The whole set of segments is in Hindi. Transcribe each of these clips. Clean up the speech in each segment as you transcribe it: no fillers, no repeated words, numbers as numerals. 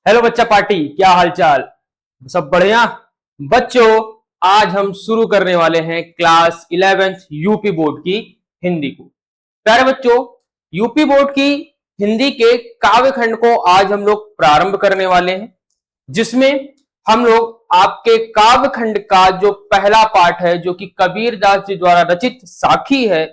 हेलो बच्चा पार्टी, क्या हालचाल? सब बढ़िया बच्चों। आज हम शुरू करने वाले हैं क्लास 11th यूपी बोर्ड की हिंदी को। प्यारे बच्चों, यूपी बोर्ड की हिंदी के काव्य खंड को आज हम लोग प्रारंभ करने वाले हैं, जिसमें हम लोग आपके काव्य खंड का जो पहला पाठ है, जो कि कबीरदास जी द्वारा रचित साखी है,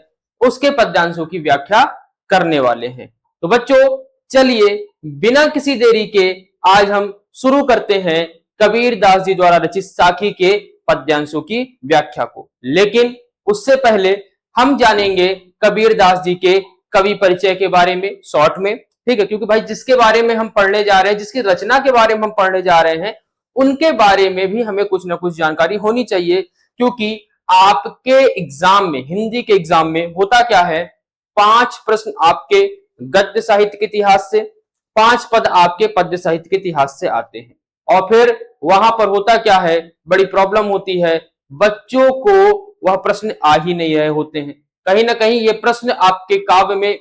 उसके पद्यांशों की व्याख्या करने वाले हैं। तो बच्चों चलिए बिना किसी देरी के आज हम शुरू करते हैं कबीरदास जी द्वारा रचित साखी के पद्यांशों की व्याख्या को। लेकिन उससे पहले हम जानेंगे कबीरदास जी के कवि परिचय के बारे में शॉर्ट में, ठीक है? क्योंकि भाई जिसके बारे में हम पढ़ने जा रहे हैं, जिसकी रचना के बारे में हम पढ़ने जा रहे हैं, उनके बारे में भी हमें कुछ ना कुछ जानकारी होनी चाहिए। क्योंकि आपके एग्जाम में, हिंदी के एग्जाम में होता क्या है, 5 प्रश्न आपके गद्य साहित्य के इतिहास से, 5 पद आपके पद्य साहित्य के इतिहास से आते हैं। और फिर वहां पर होता क्या है, बड़ी प्रॉब्लम होती है, बच्चों को वह प्रश्न आ ही नहीं रहे होते हैं। कहीं ना कहीं ये प्रश्न आपके काव्य में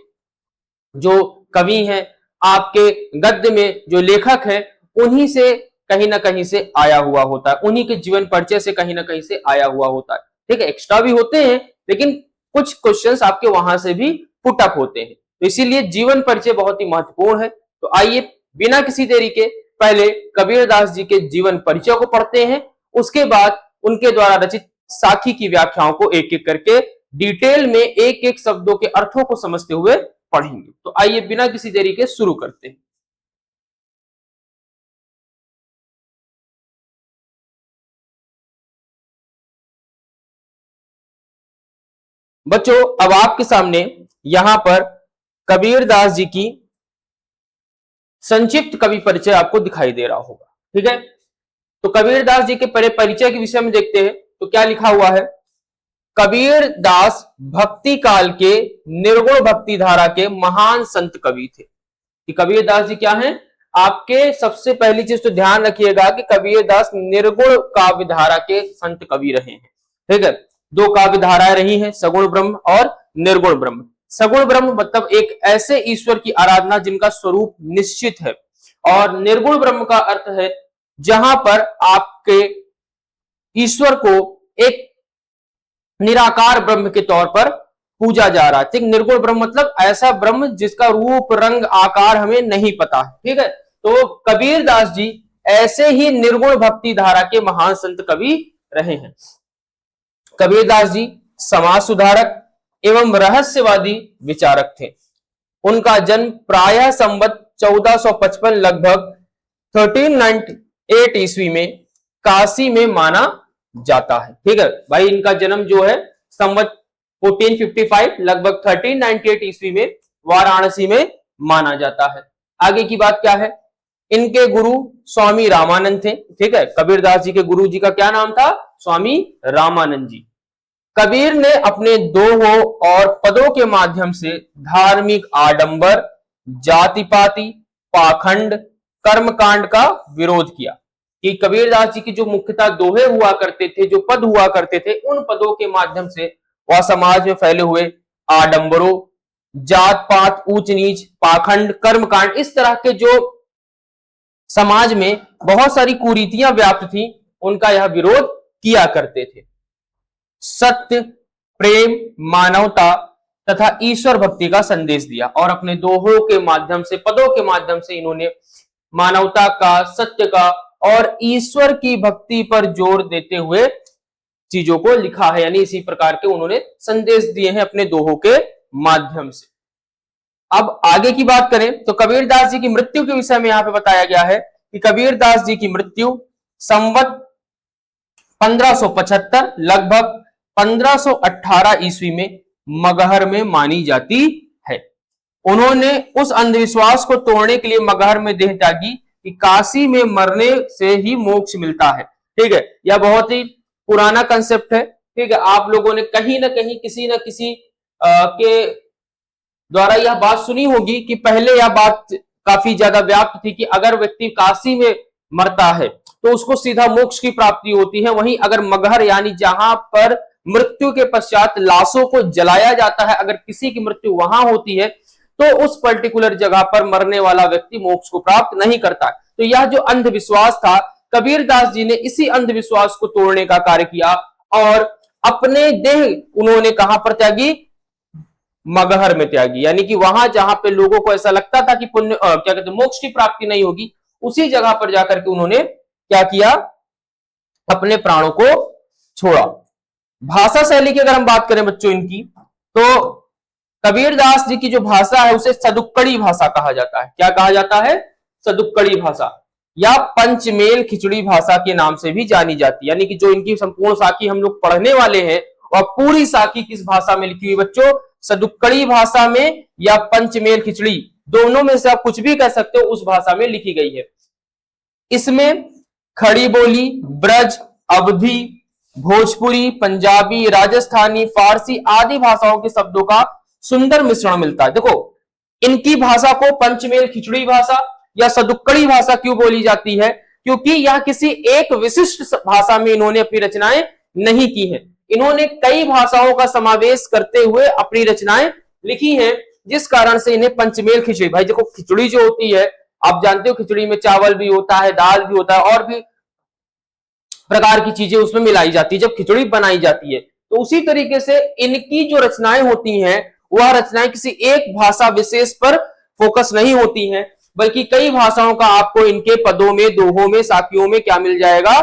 जो कवि हैं, आपके गद्य में जो लेखक है, उन्हीं से कहीं ना कहीं से आया हुआ होता है, उन्हीं के जीवन परिचय से कहीं ना कहीं से आया हुआ होता है। ठीक है, एक्स्ट्रा भी होते हैं, लेकिन कुछ क्वेश्चंस आपके वहां से भी पुटअप होते हैं। तो इसीलिए जीवन परिचय बहुत ही महत्वपूर्ण है। तो आइए बिना किसी देरी के पहले कबीरदास जी के जीवन परिचय को पढ़ते हैं, उसके बाद उनके द्वारा रचित साखी की व्याख्याओं को एक एक करके डिटेल में एक एक शब्दों के अर्थों को समझते हुए पढ़ेंगे। तो आइए बिना किसी देरी के शुरू करते हैं। बच्चों अब आपके सामने यहां पर कबीरदास जी की संक्षिप्त कवि परिचय आपको दिखाई दे रहा होगा। ठीक है, तो कबीरदास जी के परिचय के विषय में देखते हैं। तो क्या लिखा हुआ है, कबीरदास भक्ति काल के निर्गुण भक्ति धारा के महान संत कवि थे। कि कबीरदास जी क्या हैं, आपके सबसे पहली चीज तो ध्यान रखिएगा कि कबीरदास निर्गुण काव्य धारा के संत कवि रहे हैं। ठीक है, 2 काव्य धाराएं रही हैं, सगुण ब्रह्म और निर्गुण ब्रह्म। सगुण ब्रह्म मतलब एक ऐसे ईश्वर की आराधना जिनका स्वरूप निश्चित है, और निर्गुण ब्रह्म का अर्थ है जहां पर आपके ईश्वर को एक निराकार ब्रह्म के तौर पर पूजा जा रहा है। ठीक, निर्गुण ब्रह्म मतलब ऐसा ब्रह्म जिसका रूप रंग आकार हमें नहीं पता है। ठीक है, तो कबीरदास जी ऐसे ही निर्गुण भक्ति धारा के महान संत कवि रहे हैं। कबीरदास जी समाज सुधारक एवं रहस्यवादी विचारक थे। उनका जन्म प्रायः संवत 1455 लगभग 1398 ईस्वी में काशी में माना जाता है। ठीक है भाई, इनका जन्म जो है संवत 1455 लगभग 1398 ईस्वी में वाराणसी में माना जाता है। आगे की बात क्या है, इनके गुरु स्वामी रामानंद थे। ठीक है, कबीरदास जी के गुरु जी का क्या नाम था, स्वामी रामानंद जी। कबीर ने अपने दोहों और पदों के माध्यम से धार्मिक आडंबर, जाति पाति, पाखंड, कर्मकांड का विरोध किया। कि कबीरदास जी की जो मुख्यतः दोहे हुआ करते थे, जो पद हुआ करते थे, उन पदों के माध्यम से वह समाज में फैले हुए आडंबरों, जात पात, ऊंच नीच, पाखंड, कर्मकांड, इस तरह के जो समाज में बहुत सारी कुरीतियां व्याप्त थी, उनका यह विरोध किया करते थे। सत्य, प्रेम, मानवता तथा ईश्वर भक्ति का संदेश दिया, और अपने दोहों के माध्यम से, पदों के माध्यम से इन्होंने मानवता का, सत्य का और ईश्वर की भक्ति पर जोर देते हुए चीजों को लिखा है। यानी इसी प्रकार के उन्होंने संदेश दिए हैं अपने दोहों के माध्यम से। अब आगे की बात करें तो कबीरदास जी की मृत्यु के विषय में यहां पे बताया गया है कि कबीरदास जी की मृत्यु संवत 1575 लगभग 1518 ईस्वी में मगहर में मानी जाती है। उन्होंने उस अंधविश्वास को तोड़ने के लिए मगहर में देह त्यागी कि काशी में मरने से ही मोक्ष मिलता है। ठीक है, यह बहुत ही पुराना कंसेप्ट है। ठीक है, आप लोगों ने कहीं ना कहीं किसी न किसी के द्वारा यह बात सुनी होगी कि पहले यह बात काफी ज्यादा व्याप्त थी कि अगर व्यक्ति काशी में मरता है तो उसको सीधा मोक्ष की प्राप्ति होती है। वहीं अगर मगहर यानी जहां पर मृत्यु के पश्चात लाशों को जलाया जाता है, अगर किसी की मृत्यु वहां होती है तो उस पर्टिकुलर जगह पर मरने वाला व्यक्ति मोक्ष को प्राप्त नहीं करता। तो यह जो अंधविश्वास था, कबीरदास जी ने इसी अंधविश्वास को तोड़ने का कार्य किया और अपने देह उन्होंने कहां पर त्यागी? मगहर में त्यागी, यानी कि वहां जहां पे लोगों को ऐसा लगता था कि पुण्य क्या कहते हैं मोक्ष की प्राप्ति नहीं होगी, उसी जगह पर जाकर के उन्होंने क्या किया? अपने प्राणों को छोड़ा। भाषा शैली की अगर हम बात करें बच्चों इनकी, तो कबीरदास जी की जो भाषा है उसे सदुक्कड़ी भाषा कहा जाता है। क्या कहा जाता है? सदुक्कड़ी भाषा या पंचमेल खिचड़ी भाषा के नाम से भी जानी जाती है। यानी कि जो इनकी संपूर्ण साखी हम लोग पढ़ने वाले हैं और पूरी साखी किस भाषा में लिखी हुई बच्चों? सदुक्कड़ी भाषा में या पंचमेल खिचड़ी, दोनों में से आप कुछ भी कह सकते हो, उस भाषा में लिखी गई है। इसमें खड़ी बोली, ब्रज, अवधी, भोजपुरी, पंजाबी, राजस्थानी, फारसी आदि भाषाओं के शब्दों का सुंदर मिश्रण मिलता है। देखो, इनकी भाषा को पंचमेल खिचड़ी भाषा या सदुक्कड़ी भाषा क्यों बोली जाती है? क्योंकि यह किसी एक विशिष्ट भाषा में इन्होंने अपनी रचनाएं नहीं की हैं। इन्होंने कई भाषाओं का समावेश करते हुए अपनी रचनाएं लिखी हैं, जिस कारण से इन्हें पंचमेल खिचड़ी। भाई देखो, खिचड़ी जो होती है आप जानते हो, खिचड़ी में चावल भी होता है, दाल भी होता है और भी प्रकार की चीजें उसमें मिलाई जाती है जब खिचड़ी बनाई जाती है। तो उसी तरीके से इनकी जो रचनाएं होती हैं, वह रचनाएं किसी एक भाषा विशेष पर फोकस नहीं होती हैं, बल्कि कई भाषाओं का आपको इनके पदों में, दोहों में, साखियों में क्या मिल जाएगा?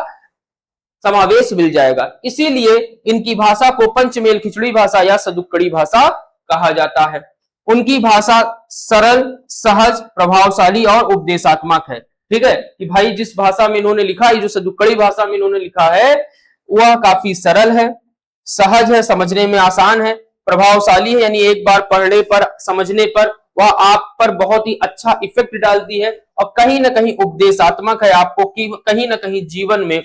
समावेश मिल जाएगा। इसीलिए इनकी भाषा को पंचमेल खिचड़ी भाषा या सदुक्कड़ी भाषा कहा जाता है। उनकी भाषा सरल, सहज, प्रभावशाली और उपदेशात्मक है। ठीक है कि भाई जिस भाषा में इन्होंने लिखा है, जो सदुक्कड़ी भाषा में इन्होंने लिखा है, वह काफी सरल है, सहज है, समझने में आसान है, प्रभावशाली है, यानी एक बार पढ़ने पर, समझने पर वह आप पर बहुत ही अच्छा इफेक्ट डालती है और कहीं ना कहीं उपदेशात्मक है, आपको कहीं ना कहीं जीवन में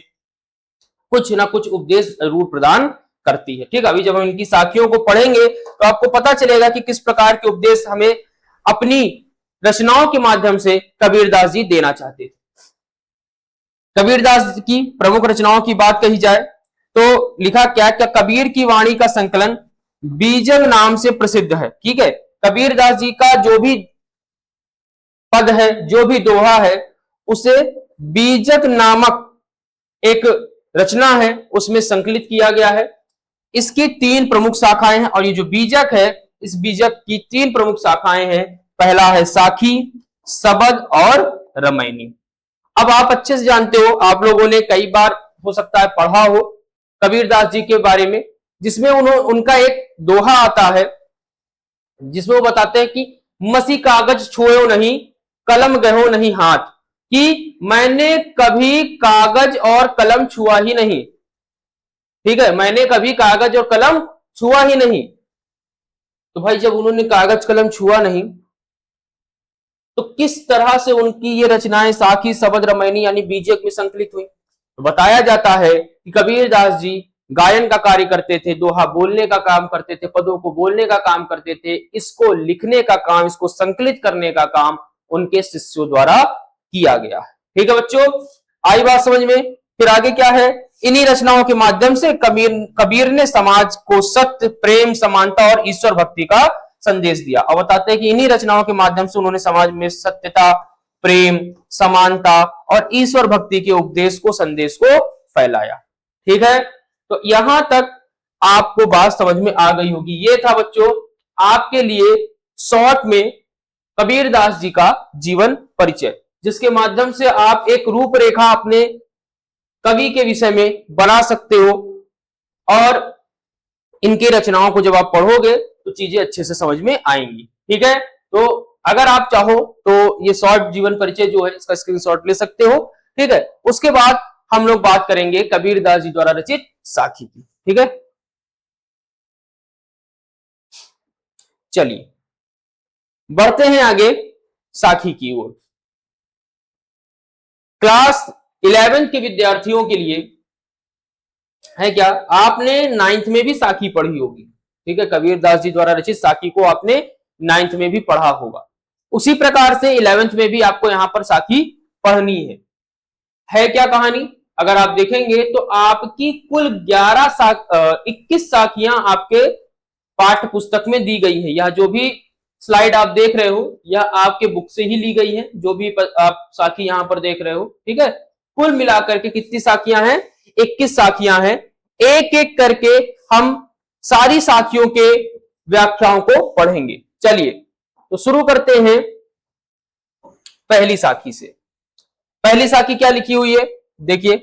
कुछ ना कुछ उपदेश जरूर प्रदान करती है। ठीक है, अभी जब हम इनकी साखियों को पढ़ेंगे तो आपको पता चलेगा कि किस प्रकार के उपदेश हमें अपनी रचनाओं के माध्यम से कबीरदास जी देना चाहते थे। कबीरदास की प्रमुख रचनाओं की बात कही जाए तो लिखा क्या? कबीर की वाणी का संकलन बीजक नाम से प्रसिद्ध है। ठीक है, कबीरदास जी का जो भी पद है, जो भी दोहा है, उसे बीजक नामक एक रचना है उसमें संकलित किया गया है। इसकी 3 प्रमुख शाखाएं हैं और ये जो बीजक है, इस बीजक की 3 प्रमुख शाखाएं हैं। पहला है साखी, सबद और रमैनी। अब आप अच्छे से जानते हो, आप लोगों ने कई बार हो सकता है पढ़ा हो कबीरदास जी के बारे में, जिसमें उनका एक दोहा आता है जिसमें वो बताते हैं कि मसी कागज छुओ नहीं, कलम गहो नहीं हाथ, कि मैंने कभी कागज और कलम छुआ ही नहीं। ठीक है, मैंने कभी कागज और कलम छुआ ही नहीं। तो भाई जब उन्होंने कागज कलम छुआ नहीं, तो किस तरह से उनकी ये रचनाएं साखी, सबद, रमैनी यानी बीजक में संकलित हुई? तो बताया जाता है कि कबीरदास जी गायन का कार्य करते थे, दोहा बोलने का काम करते थे, पदों को बोलने का काम करते थे, इसको लिखने का काम, इसको संकलित करने का काम उनके शिष्यों द्वारा किया गया है। ठीक है बच्चों, आई बात समझ में? फिर आगे क्या है? इन्हीं रचनाओं के माध्यम से कबीर ने समाज को सत्य, प्रेम, समानता और ईश्वर भक्ति का संदेश दिया। और बताते हैं कि इन्हीं रचनाओं के माध्यम से उन्होंने समाज में सत्यता, प्रेम, समानता और ईश्वर भक्ति के उपदेश को, संदेश को फैलाया। ठीक है, तो यहां तक आपको बात समझ में आ गई होगी। ये था बच्चों आपके लिए शॉर्ट में कबीरदास जी का जीवन परिचय, जिसके माध्यम से आप एक रूपरेखा अपने कवि के विषय में बना सकते हो और इनकी रचनाओं को जब आप पढ़ोगे तो चीजें अच्छे से समझ में आएंगी। ठीक है, तो अगर आप चाहो तो ये शॉर्ट जीवन परिचय जो है इसका स्क्रीनशॉट ले सकते हो। ठीक है, उसके बाद हम लोग बात करेंगे कबीरदास जी द्वारा रचित साखी की। ठीक है, चलिए बढ़ते हैं आगे साखी की ओर। क्लास 11 के विद्यार्थियों के लिए है क्या, आपने 9th में भी साखी पढ़ी होगी। ठीक है, कबीरदास जी द्वारा रचित साखी को आपने 9th में भी पढ़ा होगा। उसी प्रकार से 11th में भी आपको यहां पर साखी पढ़नी है क्या कहानी? अगर आप देखेंगे तो आपकी कुल 21 साखियां आपके पाठ्य पुस्तक में दी गई है। यह जो भी स्लाइड आप देख रहे हो यह आपके बुक से ही ली गई है, जो भी आप साखी यहां पर देख रहे हो, ठीक है। कुल मिलाकर के कितनी साखियां हैं? 21 साखियां हैं। एक एक करके हम सारी साखियों के व्याख्याओं को पढ़ेंगे। चलिए तो शुरू करते हैं पहली साखी से। पहली साखी क्या लिखी हुई है देखिए,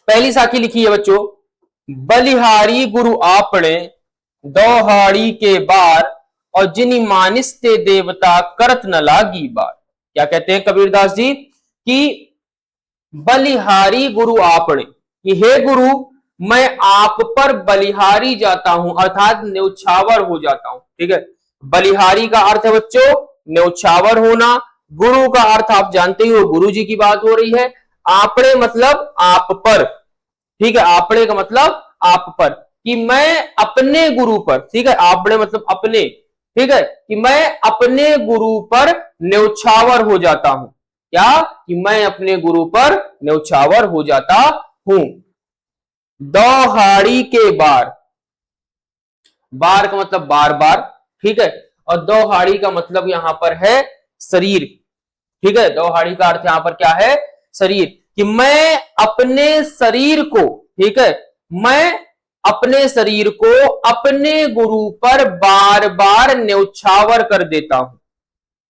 पहली साखी लिखी है बच्चों, बलिहारी गुरु आपने दोहाड़ी के बार और जिनी मानिस ते देवता करत न लागी बार। क्या कहते हैं कबीरदास जी कि बलिहारी गुरु आपने, कि हे गुरु मैं आप पर बलिहारी जाता हूं, अर्थात न्यौछावर हो जाता हूं, ठीक है। बलिहारी का अर्थ है बच्चों न्यौछावर होना। गुरु का अर्थ आप जानते ही हो, गुरु जी की बात हो रही है। आपने मतलब आप पर, ठीक है। आपने का मतलब आप पर, कि मैं अपने गुरु पर, ठीक है। आपने मतलब अपने, ठीक है, कि मैं अपने गुरु पर न्यौछावर हो जाता हूं। क्या? कि मैं अपने गुरु पर न्यौछावर हो जाता हूं। दोहाड़ी के बार, बार का मतलब बार बार, ठीक है। और दोहाड़ी का मतलब यहां पर है शरीर, ठीक है। दोहाड़ी का अर्थ यहां पर क्या है? शरीर। कि मैं अपने शरीर को, ठीक है, मैं अपने शरीर को अपने गुरु पर बार बार न्यौछावर कर देता हूं,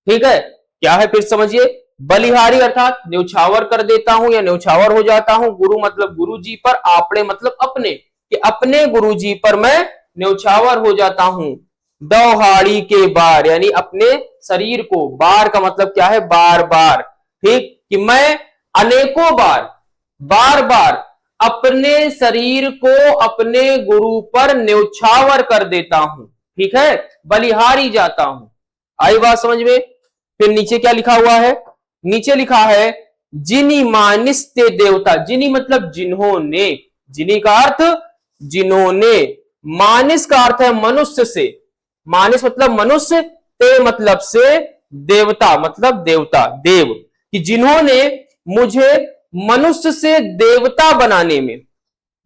ठीक है। क्या है फिर समझिए, बलिहारी अर्थात न्यौछावर कर देता हूं या न्यौछावर हो जाता हूं। गुरु मतलब गुरु जी पर, आपने मतलब अपने, कि अपने गुरु जी पर मैं न्यौछावर हो जाता हूं। दोहाड़ी के बार यानी अपने शरीर को, बार का मतलब क्या है? बार बार, ठीक, कि मैं अनेकों बार, बार बार अपने शरीर को अपने गुरु पर न्यौछावर कर देता हूं, ठीक है, बलिहारी जाता हूं। आई बात समझ में? फिर नीचे क्या लिखा हुआ है? नीचे लिखा है जिनी मानिस ते देवता। जिनी मतलब जिन्होंने, जिनी का अर्थ जिन्होंने, मानिस का अर्थ है मनुष्य से, मानिस मतलब मनुष्य, ते मतलब से देवता मतलब देवता, देव, कि जिन्होंने मुझे मनुष्य से देवता बनाने में,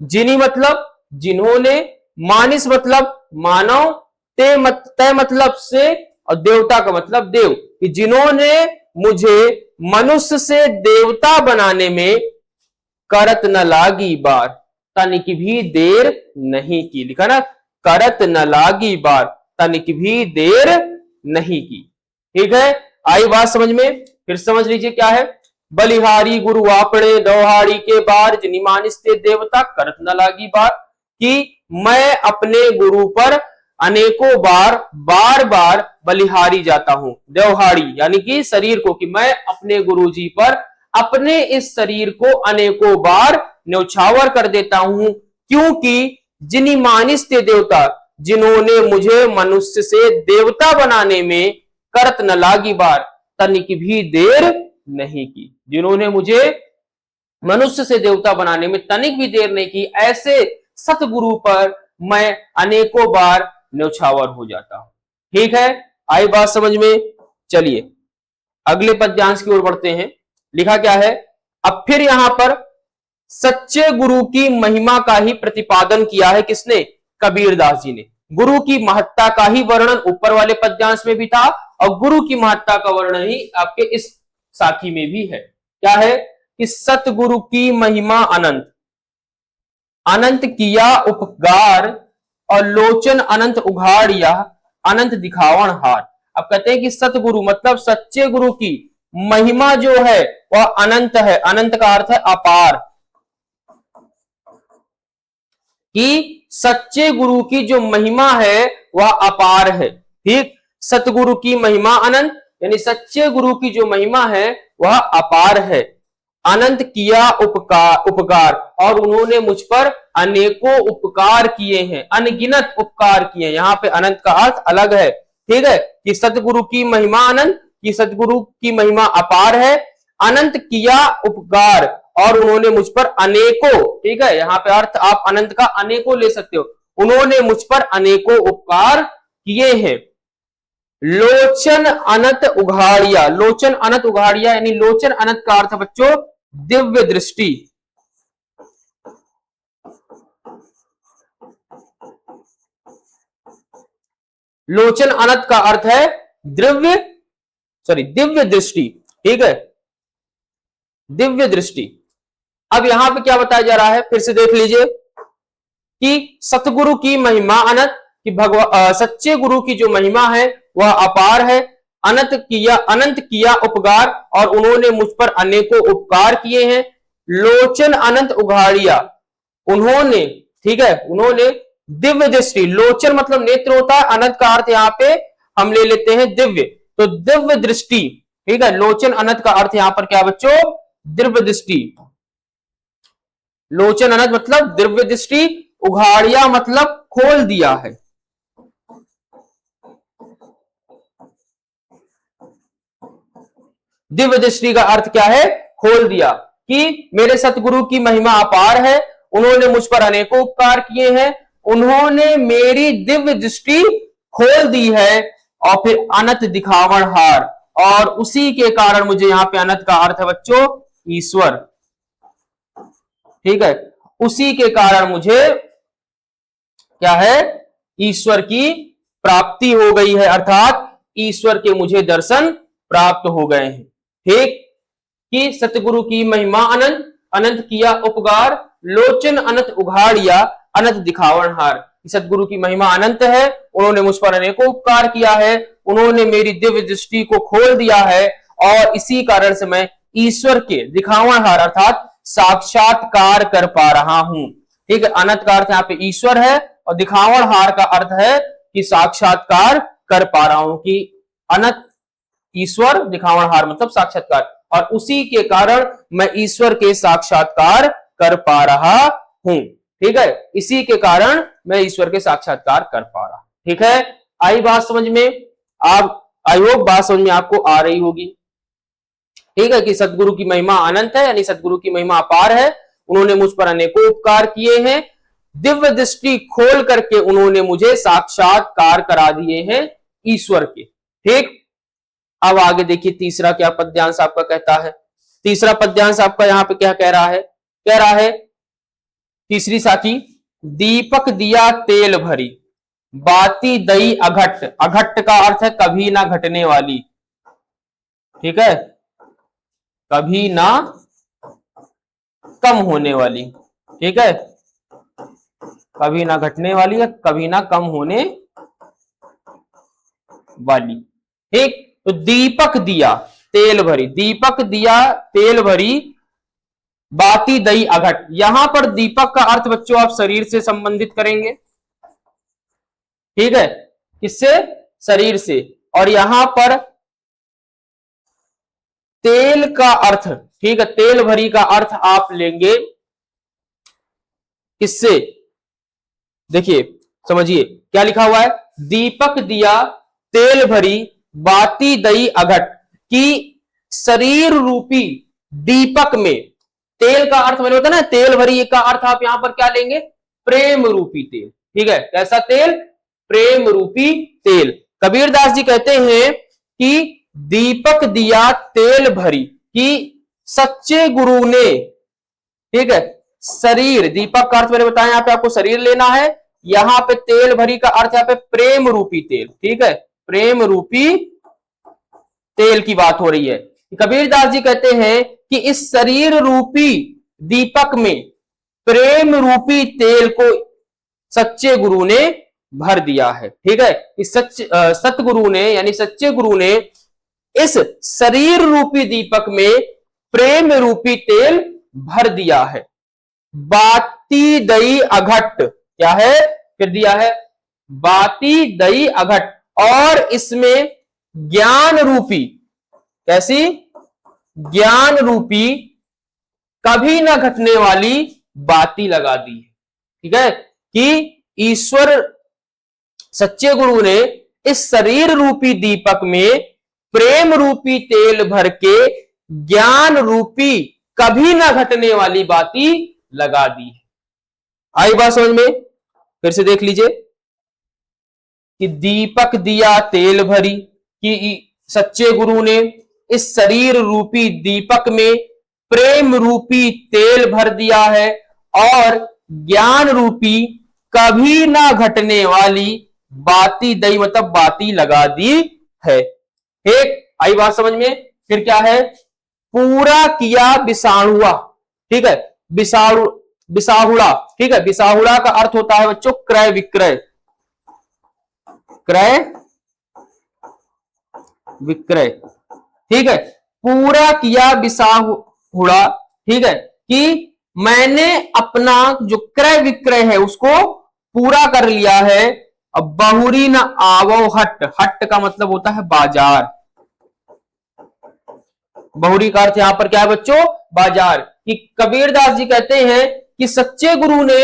जिनी मतलब जिन्होंने, मानिस मतलब मानव, ते मतलब से, और देवता का मतलब देव, कि जिन्होंने मुझे मनुष्य से देवता बनाने में करत न लागी बार, तनिक भी देर नहीं की। लिखा ना, करत न लागी बार, तनिक भी देर नहीं की, ठीक है। आई बात समझ में? फिर समझ लीजिए क्या है, बलिहारी गुरु आपने दोहाड़ी के बार जिनी मानिस ते देवता करत न लागी बार, कि मैं अपने गुरु पर अनेकों बार, बार बार बलिहारी जाता हूं। देवहाड़ी यानी कि शरीर को, कि मैं अपने गुरु जी पर अपने इस शरीर को अनेकों बार न्यौछावर कर देता हूं, क्योंकि जिनी मानिस ते देवता, जिन्होंने मुझे मनुष्य से देवता बनाने में करत न लागी बार, तनिक भी देर नहीं की। जिन्होंने मुझे मनुष्य से देवता बनाने में तनिक भी देर नहीं की, ऐसे सतगुरु पर मैं अनेकों बार न्यौछावर हो जाता हूं, ठीक है। आई बात समझ में? चलिए अगले पद्यांश की ओर बढ़ते हैं। लिखा क्या है? अब फिर यहां पर सच्चे गुरु की महिमा का ही प्रतिपादन किया है। किसने? कबीरदास जी ने। गुरु की महत्ता का ही वर्णन ऊपर वाले पद्यांश में भी था, और गुरु की महत्ता का वर्णन ही आपके इस साखी में भी है। क्या है? कि सतगुरु की महिमा अनंत, अनंत किया उपकार, और लोचन अनंत उघाड़िया, अनंत दिखावन हार। अब कहते हैं कि सतगुरु मतलब सच्चे गुरु की महिमा जो है वह अनंत है। अनंत का अर्थ है अपार, कि सच्चे गुरु की जो महिमा है वह अपार है, ठीक। सतगुरु की महिमा अनंत, यानी सच्चे गुरु की जो महिमा है वह अपार है। अनंत किया उपकार, और उन्होंने मुझ पर अनेकों उपकार किए हैं, अनगिनत उपकार किए हैं। यहाँ पे अनंत का अर्थ अलग है, ठीक है, कि सतगुरु की महिमा अनंत, कि सतगुरु की महिमा अपार है। अनंत किया उपकार, और उन्होंने मुझ पर अनेकों, ठीक है, यहाँ पे अर्थ आप अनंत का अनेकों ले सकते हो, उन्होंने मुझ पर अनेकों उपकार किए हैं। लोचन अनंत उघाड़िया, लोचन अनंत उघाड़िया यानी लोचन अनंत का अर्थ बच्चों दिव्य दृष्टि, लोचन अनंत का अर्थ है दिव्य दृष्टि। ठीक है, दिव्य दृष्टि। अब यहां पे क्या बताया जा रहा है, फिर से देख लीजिए कि सतगुरु की महिमा अनंत, कि सच्चे गुरु की जो महिमा है वह अपार है। अनंत किया उपकार, और उन्होंने मुझ पर अनेकों उपकार किए हैं। लोचन अनंत उघाड़िया, उन्होंने, ठीक है, उन्होंने दिव्य दृष्टि, लोचन मतलब नेत्र होता है, अनंत का अर्थ यहां पे हम ले लेते हैं दिव्य, तो दिव्य दृष्टि। ठीक है, लोचन अनंत का अर्थ यहां पर क्या बच्चों, दिव्य दृष्टि। लोचन अनंत मतलब दिव्य दृष्टि, उघाड़िया मतलब खोल दिया है। दिव्य दृष्टि का अर्थ क्या है, खोल दिया, कि मेरे सतगुरु की महिमा अपार है, उन्होंने मुझ पर अनेकों उपकार किए हैं, उन्होंने मेरी दिव्य दृष्टि खोल दी है। और फिर अनंत दिखावण हार, और उसी के कारण मुझे यहां पे अनंत का अर्थ है बच्चों ईश्वर। ठीक है, उसी के कारण मुझे क्या है, ईश्वर की प्राप्ति हो गई है, अर्थात ईश्वर के मुझे दर्शन प्राप्त हो गए हैं। ठीक, कि सतगुरु की महिमा अनंत, अनंत किया उपकार, लोचन अनंत उघाड़िया, अनंत दिखावण हार। सतगुरु की महिमा अनंत है, उन्होंने मुझ पर अनेकों उपकार किया है, उन्होंने मेरी दिव्य दृष्टि को खोल दिया है, और इसी कारण से मैं ईश्वर के दिखावण हार अर्थात साक्षात्कार कर पा रहा हूं। ठीक है, अनंत का अर्थ यहाँ पे ईश्वर है, और दिखावण हार का अर्थ है कि साक्षात्कार कर पा रहा हूं, कि अनंत ईश्वर, दिखावण हार मतलब साक्षात्कार, और उसी के कारण मैं ईश्वर के साक्षात्कार कर पा रहा हूं। ठीक है, इसी के कारण मैं ईश्वर के साक्षात्कार कर पा रहा। ठीक है, आई बात समझ में, आप आई होप बात समझ में आपको आ रही होगी। ठीक है, कि सतगुरु की महिमा अनंत है, यानी सतगुरु की महिमा अपार है, उन्होंने मुझ पर अनेकों उपकार किए हैं, दिव्य दृष्टि खोल करके उन्होंने मुझे साक्षात्कार करा दिए हैं ईश्वर के। ठीक, अब आगे देखिए तीसरा क्या पद्यांश आपका कहता है। तीसरा पद्यांश आपका यहां पे क्या कह रहा है, कह रहा है तीसरी साखी, दीपक दिया तेल भरी, बाती दई अघट। अघट का अर्थ है कभी ना घटने वाली। ठीक है, कभी ना कम होने वाली। ठीक है, कभी ना घटने वाली या कभी ना कम होने वाली। ठीक, तो दीपक दिया तेल भरी, दीपक दिया तेल भरी, बाती दई अघट। यहां पर दीपक का अर्थ बच्चों आप शरीर से संबंधित करेंगे। ठीक है, किससे, शरीर से। और यहां पर तेल का अर्थ, ठीक है, तेल भरी का अर्थ आप लेंगे किससे, देखिए समझिए क्या लिखा हुआ है, दीपक दिया तेल भरी, बाती दई अघट, की शरीर रूपी दीपक में, तेल का अर्थ मैंने बताया ना, तेल भरी का अर्थ आप यहां पर क्या लेंगे, प्रेम रूपी तेल। ठीक है, कैसा तेल, प्रेम रूपी तेल। कबीरदास जी कहते हैं कि दीपक दिया तेल भरी, कि सच्चे गुरु ने, ठीक है, शरीर, दीपक का अर्थ मैंने बताया यहां पे आपको शरीर लेना है, यहां पे तेल भरी का अर्थ यहां पे प्रेम रूपी तेल। ठीक है, प्रेम रूपी तेल की बात हो रही है। कबीरदास जी कहते हैं कि इस शरीर रूपी दीपक में प्रेम रूपी तेल को सच्चे गुरु ने भर दिया है। ठीक है, इस सतगुरु ने यानी सच्चे गुरु ने इस शरीर रूपी दीपक में प्रेम रूपी तेल भर दिया है। बाती दई अघट, क्या है, फिर दिया है बाती दई अघट, और इसमें ज्ञान रूपी, कैसी, ज्ञान रूपी कभी ना घटने वाली बाती लगा दी है। ठीक है, कि ईश्वर सच्चे गुरु ने इस शरीर रूपी दीपक में प्रेम रूपी तेल भर के ज्ञान रूपी कभी ना घटने वाली बाती लगा दी है। आई बात समझ में, फिर से देख लीजिए कि दीपक दिया तेल भरी, कि सच्चे गुरु ने इस शरीर रूपी दीपक में प्रेम रूपी तेल भर दिया है, और ज्ञान रूपी कभी ना घटने वाली बाती दई मतलब बाती लगा दी है। ठीक, आई बात समझ में। फिर क्या है, पूरा किया बिसाहुआ। ठीक है, बिसाहु बिसाहुड़ा। ठीक है, बिसाहुड़ा का अर्थ होता है बच्चों क्रय विक्रय, क्रय विक्रय। ठीक है, पूरा किया बिसाहुड़ा। ठीक है, कि मैंने अपना जो क्रय विक्रय है उसको पूरा कर लिया है। अब बहुरी न आवो हट, हट का मतलब होता है बाजार। बहुरी का अर्थ यहां पर क्या है बच्चों, बाजार। कि कबीरदास जी कहते हैं कि सच्चे गुरु ने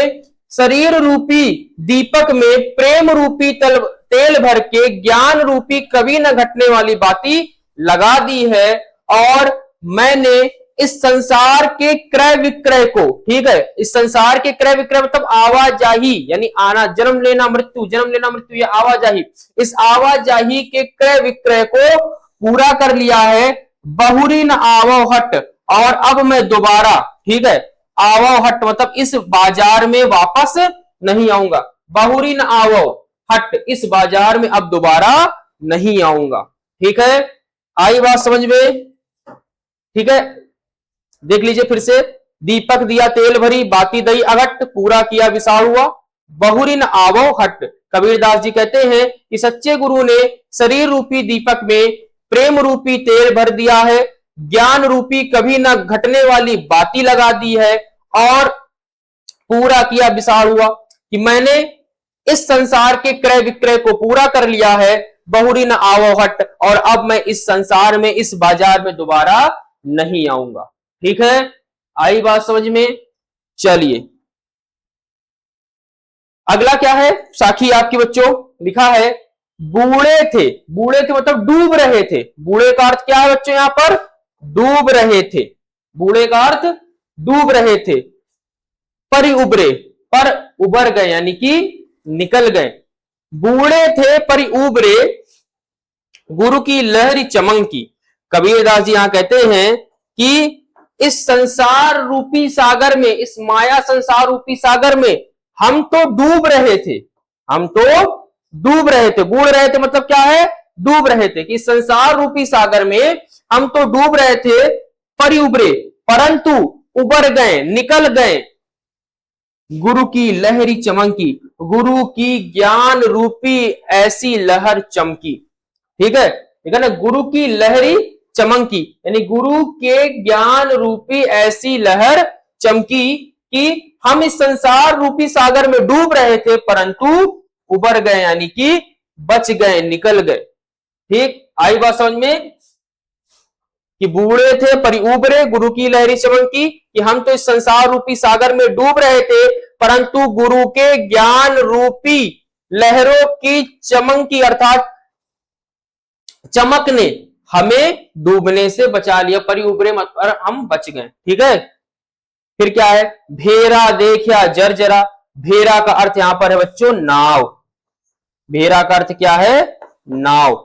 शरीर रूपी दीपक में प्रेम रूपी तेल भर के ज्ञान रूपी कभी न घटने वाली बाती लगा दी है। और मैंने इस संसार के क्रय विक्रय को, ठीक है, इस संसार के क्रय विक्रय मतलब आवाजाही यानी आना, जन्म लेना मृत्यु, जन्म लेना मृत्यु, ये आवाजाही, इस आवाजाही के क्रय विक्रय को पूरा कर लिया है। बहुरी न आवो हट, और अब मैं दोबारा, ठीक है, आवो हट मतलब इस बाजार में वापस नहीं आऊंगा। बहुरी न आवो हट, इस बाजार में अब दोबारा नहीं आऊंगा। ठीक है, आई बात समझ में। ठीक है, देख लीजिए फिर से, दीपक दिया तेल भरी बाती दई अघट, पूरा किया विसार हुआ, बहुरी न आवो हट। कबीरदास जी कहते हैं कि सच्चे गुरु ने शरीर रूपी दीपक में प्रेम रूपी तेल भर दिया है, ज्ञान रूपी कभी न घटने वाली बाती लगा दी है, और पूरा किया विसार हुआ कि मैंने इस संसार के क्रय विक्रय को पूरा कर लिया है। बहुरी न आवो हट, और अब मैं इस संसार में, इस बाजार में दोबारा नहीं आऊंगा। ठीक है, आई बात समझ में। चलिए अगला क्या है, साखी आपके बच्चों लिखा है, बूढ़े थे। बूढ़े थे मतलब डूब रहे थे। बूढ़े का अर्थ क्या है बच्चों, यहां पर डूब रहे थे। बूढ़े का अर्थ डूब रहे थे। परि उबरे, पर उबर गए यानी कि निकल गए। बूढ़े थे परि उबरे, गुरु की लहरी चमंकी। कबीरदास जी यहां कहते हैं कि इस संसार रूपी सागर में, इस माया संसार रूपी सागर में हम तो डूब रहे थे। हम तो डूब रहे थे, बूढ़ रहे थे मतलब क्या है, डूब रहे थे। कि संसार रूपी सागर में हम तो डूब रहे थे, परि उबरे, परंतु उबर गए, निकल गए। गुरु की लहरी चमकी, गुरु की ज्ञान रूपी ऐसी लहर चमकी। ठीक है ना, गुरु की लहरी चमकी यानी गुरु के ज्ञान रूपी ऐसी लहर चमकी कि हम इस संसार रूपी सागर में डूब रहे थे परंतु उबर गए यानी कि बच गए, निकल गए। ठीक, आई बात समझ में कि बूढ़े थे परि उबरे, गुरु की लहरी चमकी कि हम तो इस संसार रूपी सागर में डूब रहे थे परंतु गुरु के ज्ञान रूपी लहरों की चमकी अर्थात चमक ने हमें डूबने से बचा लिया। परि उबरे मत पर हम बच गए। ठीक है, फिर क्या है, भेरा देखिया जर्जरा। भेरा का अर्थ यहां पर है बच्चों नाव। भेरा का अर्थ क्या है, नाव।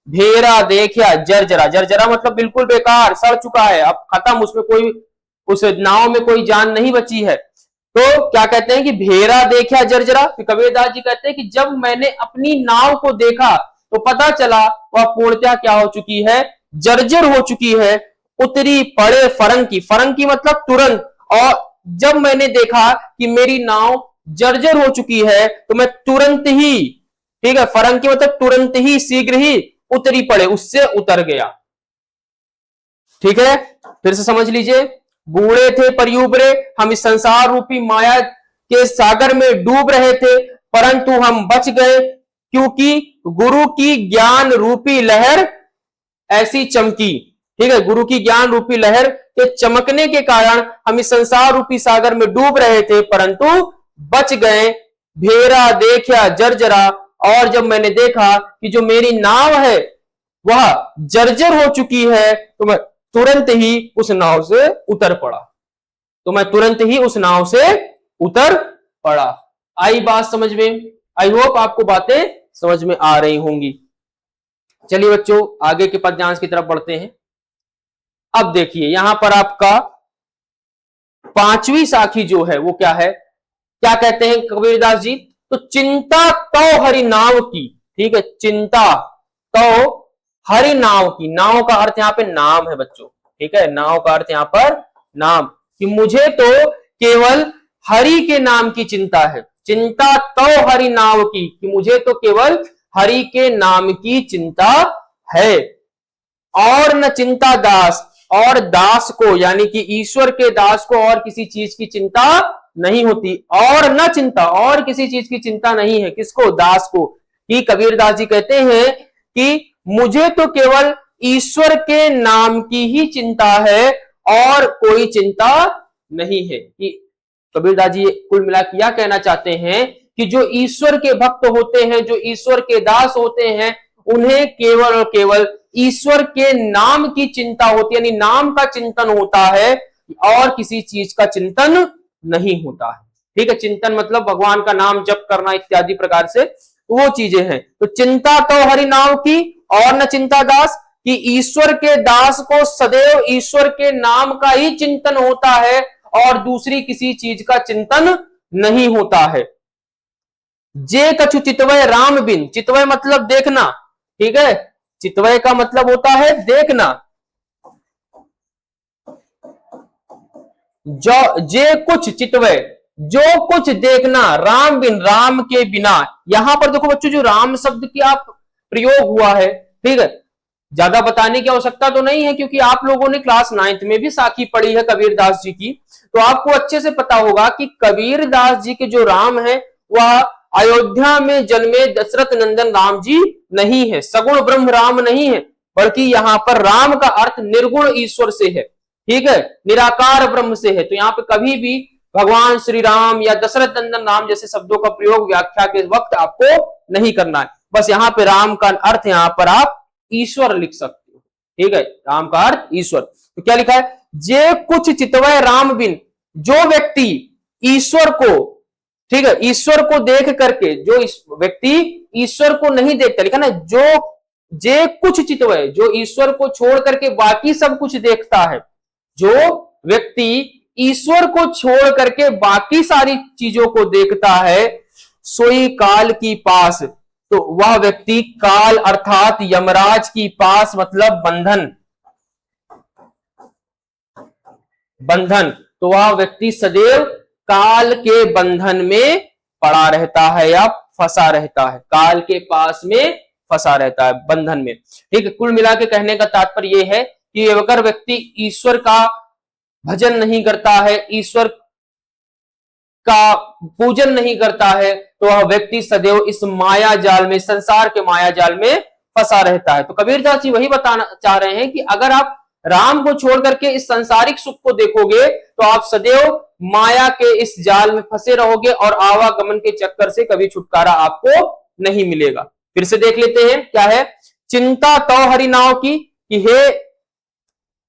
भेरा देखिया जर्जरा, जर्जरा मतलब बिल्कुल बेकार, सड़ चुका है, अब खत्म, उसमें कोई, उस नाव में कोई जान नहीं बची है। तो क्या कहते हैं कि भेरा देखिया जर्जरा। कबीरदास जी कहते हैं कि जब मैंने अपनी नाव को देखा तो पता चला वह पूर्णतः क्या हो चुकी है, जर्जर हो चुकी है। उतरी पड़े फरंकी, फरंकी मतलब तुरंत, और जब मैंने देखा कि मेरी नाव जर्जर हो चुकी है तो मैं तुरंत ही, ठीक है, फरंकी मतलब तुरंत ही, शीघ्र ही उतरी पड़े, उससे उतर गया। ठीक है, फिर से समझ लीजिए, बूढ़े थे परि उबरे, हम इस संसार रूपी माया के सागर में डूब रहे थे परंतु हम बच गए क्योंकि गुरु की ज्ञान रूपी लहर ऐसी चमकी। ठीक है, गुरु की ज्ञान रूपी लहर के चमकने के कारण हम इस संसार रूपी सागर में डूब रहे थे परंतु बच गए। भेरा देखा जर्जरा, और जब मैंने देखा कि जो मेरी नाव है वह जर्जर हो चुकी है तो मैं तुरंत ही उस नाव से उतर पड़ा। तो मैं तुरंत ही उस नाव से उतर पड़ा। आई बात समझ में? आई होप आपको बातें समझ में आ रही होंगी। चलिए बच्चों आगे के पद्यांश की तरफ बढ़ते हैं। अब देखिए यहां पर आपका पांचवी साखी जो है वो क्या है, क्या कहते हैं कबीरदास जी, तो चिंता तो हरि नाव की, ठीक है, चिंता तो हरि नाव की, नाव का अर्थ यहां पे नाम है बच्चों, ठीक है, नाव का अर्थ यहां पर नाम, कि मुझे तो केवल हरि के नाम की चिंता है, चिंता तो हरि नाव की, कि मुझे तो केवल हरि के नाम की चिंता है। और न चिंता दास, और दास को यानी कि ईश्वर के दास को और किसी चीज की चिंता नहीं होती, और न चिंता, और किसी चीज की चिंता नहीं है, किसको, दास को। कि कबीरदास जी कहते हैं कि मुझे तो केवल ईश्वर के नाम की ही चिंता है और कोई चिंता नहीं है। कि कबीरदास जी कुल मिला क्या कहना चाहते हैं कि जो ईश्वर के भक्त होते हैं, जो ईश्वर के दास होते हैं, उन्हें केवल और केवल ईश्वर के नाम की चिंता होती है, यानी नाम का चिंतन होता है और किसी चीज का चिंतन नहीं होता है। ठीक है, चिंतन मतलब भगवान का नाम जप करना इत्यादि प्रकार से वो चीजें हैं। तो चिंता तो हरि नाम की और न चिंता दास, कि ईश्वर के दास को सदैव ईश्वर के नाम का ही चिंतन होता है और दूसरी किसी चीज का चिंतन नहीं होता है। जे कछु चितवय राम बिन, चितवय मतलब देखना, ठीक है, चितवय का मतलब होता है देखना। जो जे कुछ चितवय, जो कुछ देखना, राम बिन, राम के बिना। यहां पर देखो बच्चों, जो राम शब्द की आप प्रयोग हुआ है, ठीक है, ज्यादा बताने की आवश्यकता तो नहीं है क्योंकि आप लोगों ने क्लास 9th में भी साखी पढ़ी है कबीरदास जी की, तो आपको अच्छे से पता होगा कि कबीरदास जी के जो राम है वह अयोध्या में जन्मे दशरथ नंदन राम जी नहीं है, सगुण ब्रह्म राम नहीं है, बल्कि यहां पर राम का अर्थ निर्गुण ईश्वर से है, ठीक है, निराकार ब्रह्म से है। तो यहां पे कभी भी भगवान श्री राम या दशरथ नंदन राम जैसे शब्दों का प्रयोग व्याख्या के वक्त आपको नहीं करना है। बस यहाँ पे राम का अर्थ यहां पर आप ईश्वर लिख सकते हो, ठीक है, राम का अर्थ ईश्वर। तो क्या लिखा है, जे कुछ चितवय राम बिन, जो व्यक्ति ईश्वर को, ठीक है, ईश्वर को देख करके, जो व्यक्ति ईश्वर को नहीं देखता, लिखा ना, जो जे कुछ चितवय, जो ईश्वर को छोड़ करके बाकी सब कुछ देखता है, जो व्यक्ति ईश्वर को छोड़ करके बाकी सारी चीजों को देखता है, सोई काल की पास, तो वह व्यक्ति काल अर्थात यमराज की पास मतलब बंधन, बंधन, तो वह व्यक्ति सदैव काल के बंधन में पड़ा रहता है या फंसा रहता है, काल के पास में फंसा रहता है, बंधन में। ठीक है, कुल मिला के कहने का तात्पर्य यह है कि अगर व्यक्ति ईश्वर का भजन नहीं करता है, ईश्वर का पूजन नहीं करता है, तो वह व्यक्ति सदैव इस माया जाल में, संसार के माया जाल में फंसा रहता है। तो कबीरदास जी वही बताना चाह रहे हैं कि अगर आप राम को छोड़ करके इस संसारिक सुख को देखोगे तो आप सदैव माया के इस जाल में फंसे रहोगे और आवागमन के चक्कर से कभी छुटकारा आपको नहीं मिलेगा। फिर से देख लेते हैं क्या है, चिंता तो हरि नाव की, कि हे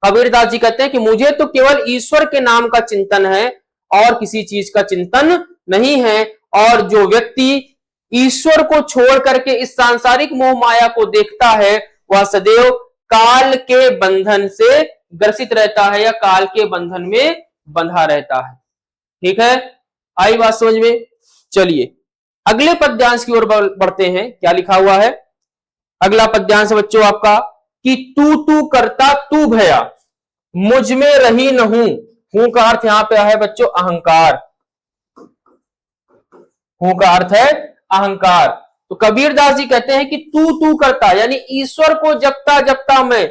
कबीरदास जी कहते हैं कि मुझे तो केवल ईश्वर के नाम का चिंतन है और किसी चीज का चिंतन नहीं है, और जो व्यक्ति ईश्वर को छोड़ करके इस सांसारिक मोह माया को देखता है वह सदैव काल के बंधन से ग्रसित रहता है या काल के बंधन में बंधा रहता है। ठीक है, आई बात समझ में। चलिए अगले पद्यांश की ओर बढ़ते हैं। क्या लिखा हुआ है अगला पद्यांश बच्चों आपका, कि तू करता तू भया, मुझ में रही न हूं। हूं का अर्थ यहां पे है बच्चों अहंकार, हूं का अर्थ है अहंकार। तो कबीरदास जी कहते हैं कि तू करता, यानी ईश्वर को जपता जपता मैं,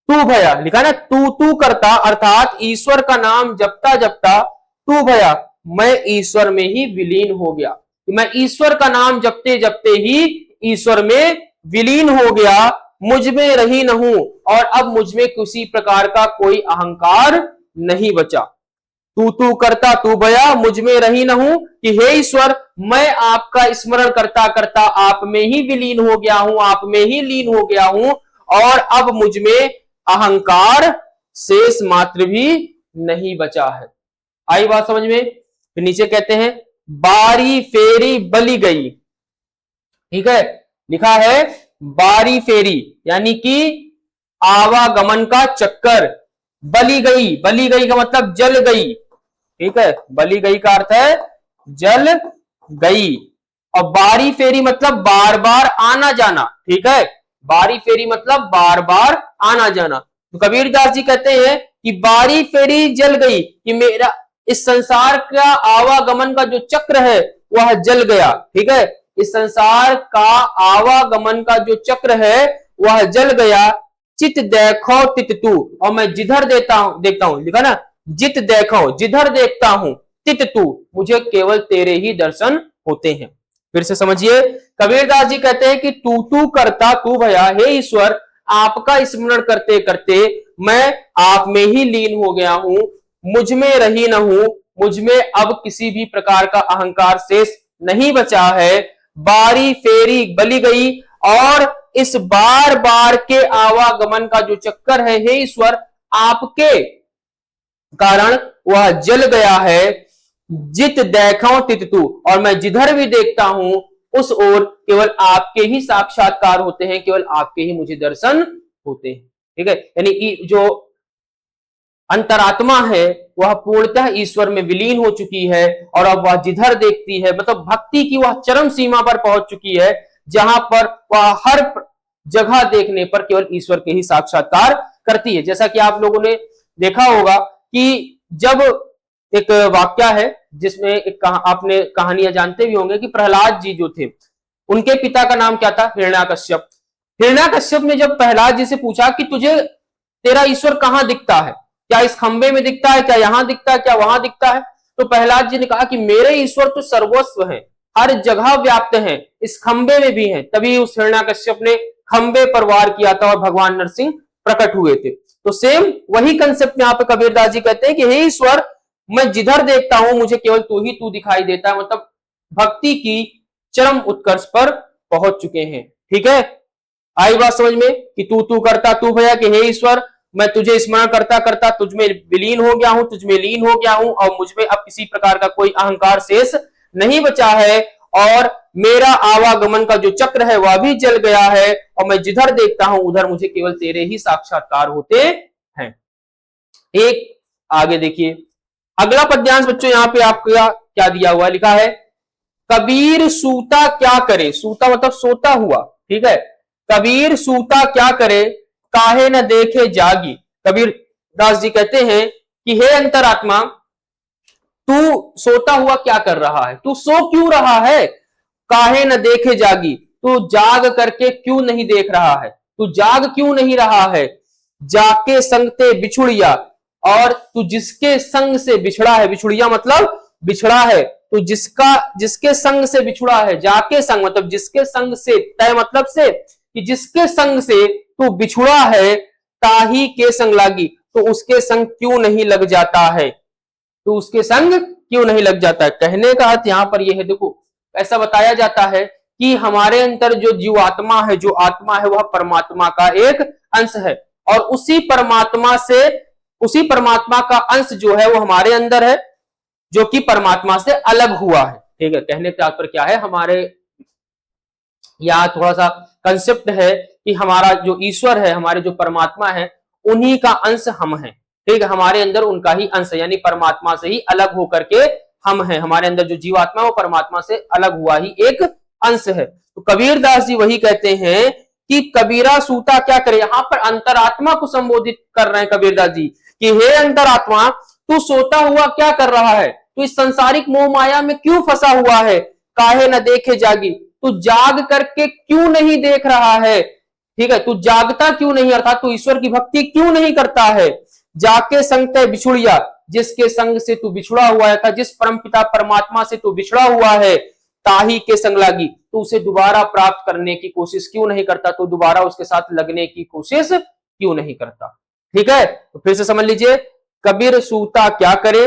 तू भया लिखा ना, तू करता अर्थात ईश्वर का नाम जपता जपता तू भया, मैं ईश्वर में ही विलीन हो गया। मैं ईश्वर का नाम जपते जपते ही ईश्वर में विलीन हो गया, मुझ में रही न हूं, और अब मुझ में किसी प्रकार का कोई अहंकार नहीं बचा। तू करता तू भया, मुझ में रही न हूं, कि हे ईश्वर मैं आपका स्मरण करता करता आप में ही विलीन हो गया हूं, आप में ही लीन हो गया हूं, और अब मुझ में अहंकार शेष मात्र भी नहीं बचा है। आई बात समझ में। फिर नीचे कहते हैं बारी फेरी बली गई। ठीक है, लिखा है बारी फेरी यानी कि आवागमन का चक्कर, बली गई, बली गई का मतलब जल गई। ठीक है, बली गई का अर्थ है जल गई। और बारी फेरी मतलब बार बार आना जाना, ठीक है, बारी फेरी मतलब बार बार आना जाना। तो कबीरदास जी कहते हैं कि बारी फेरी जल गई, कि मेरा इस संसार का आवागमन का जो चक्र है वह जल गया, ठीक है, इस संसार का आवागमन का जो चक्र है वह जल गया। चित देखो तित तू, और मैं जिधर देखता हूं, लिखा ना, जित देखो जिधर देखता हूं, तित तू, मुझे केवल तेरे ही दर्शन होते हैं। फिर से समझिए, कबीरदास जी कहते हैं कि तू तू करता तू भया, हे ईश्वर आपका स्मरण करते करते मैं आप में ही लीन हो गया हूं, मुझ में रही न हूं, मुझ में अब किसी भी प्रकार का अहंकार शेष नहीं बचा है। बारी फेरी बली गई, और इस बार बार के आवागमन का जो चक्कर है हे ईश्वर आपके कारण वह जल गया है। जित देखो तित तू, और मैं जिधर भी देखता हूं उस ओर केवल आपके ही साक्षात्कार होते हैं, केवल आपके ही मुझे दर्शन होते हैं, ठीक है। यानी जो अंतरात्मा है वह पूर्णतः ईश्वर में विलीन हो चुकी है, और अब वह जिधर देखती है, मतलब भक्ति की वह चरम सीमा पर पहुंच चुकी है, जहां पर वह हर जगह देखने पर केवल ईश्वर के ही साक्षात्कार करती है। जैसा कि आप लोगों ने देखा होगा कि जब एक वाक्य है जिसमें आपने कहानियां जानते भी होंगे कि प्रहलाद जी जो थे उनके पिता का नाम क्या था, हिरण्याकश्यप। हिरण्याकश्यप ने जब प्रहलाद जी से पूछा कि तुझे तेरा ईश्वर कहां दिखता है, क्या इस खंबे में दिखता है, क्या यहां दिखता है, क्या वहां दिखता है, तो प्रहलाद जी ने कहा कि मेरे ईश्वर तो सर्वस्व है, हर जगह व्याप्त है, इस खंबे में भी है। तभी उस हिरण्याकश्यप ने खंबे पर वार किया था और भगवान नरसिंह प्रकट हुए थे। तो सेम वही कंसेप्ट यहाँ पे कबीरदास जी कहते हैं कि हे ईश्वर मैं जिधर देखता हूं मुझे केवल तू ही तू दिखाई देता है, मतलब भक्ति की चरम उत्कर्ष पर पहुंच चुके हैं, ठीक है। आई बात समझ में कि तू तू करता तू भया, कि हे ईश्वर मैं तुझे स्मरण करता करता तुझ में विलीन हो गया हूं, तुझ में लीन हो गया हूं, और मुझ में अब किसी प्रकार का कोई अहंकार शेष नहीं बचा है, और मेरा आवागमन का जो चक्र है वह भी जल गया है, और मैं जिधर देखता हूं उधर मुझे केवल तेरे ही साक्षात्कार होते हैं। एक आगे देखिए अगला पद्यांश बच्चों, यहां पे आपका क्या दिया हुआ, लिखा है कबीर सूता क्या करे, सूता मतलब सोता हुआ, ठीक है, कबीर सूता क्या करे काहे न देखे जागी। कबीर दास जी कहते हैं कि हे अंतरात्मा तू सोता हुआ क्या कर रहा है, तू सो क्यों रहा है, काहे न देखे जागी, तू जाग करके क्यों नहीं देख रहा है, तू जाग क्यों नहीं रहा है। जाके संग ते बिछुड़िया, और तू जिसके संग से बिछड़ा है, बिछुड़िया मतलब बिछड़ा है, तो जिसके संग से बिछुड़ा है, जाके संग मतलब जिसके संग से, तय मतलब से, कि जिसके संग से तू बिछुड़ा है, ताही के संग लागी, तो उसके संग क्यों नहीं लग जाता है, तो उसके संग क्यों नहीं लग जाता है। कहने का अर्थ यहां पर यह है, देखो ऐसा बताया जाता है कि हमारे अंदर जो जीवात्मा है, जो आत्मा है, वह परमात्मा का एक अंश है, और उसी परमात्मा का अंश जो है वो हमारे अंदर है, जो कि परमात्मा से अलग हुआ है, ठीक है। कहने का तात्पर्य क्या है, हमारे यहाँ थोड़ा सा कंसेप्ट है कि हमारा जो ईश्वर है, हमारे जो परमात्मा है, उन्हीं का अंश हम हैं, ठीक है, हमारे अंदर उनका ही अंश है, यानी परमात्मा से ही अलग होकर के हम हैं, हमारे अंदर जो जीवात्मा है वो परमात्मा से अलग हुआ ही एक अंश है। तो कबीरदास जी वही कहते हैं कि कबीरा सूता क्या करे, यहां पर अंतरात्मा को संबोधित कर रहे हैं कबीरदास जी कि हे अंतरात्मा तू सोता हुआ क्या कर रहा है, तू इस संसारिक मोह माया में क्यों फंसा हुआ है, काहे न देखे जागी, तू जाग करके क्यों नहीं देख रहा है, ठीक है, तू जागता क्यों नहीं, अर्थात तू ईश्वर की भक्ति क्यों नहीं करता है। जाके संग तय बिछुड़िया, जिसके संग से तू बिछुड़ा हुआ है, जिस परमपिता परमात्मा से तू बिछड़ा हुआ है, ताही के संग लागी, तो उसे दोबारा प्राप्त करने की कोशिश क्यों नहीं करता, तो दोबारा उसके साथ लगने की कोशिश क्यों नहीं करता, ठीक है। तो फिर से समझ लीजिए, कबीर सूता क्या करे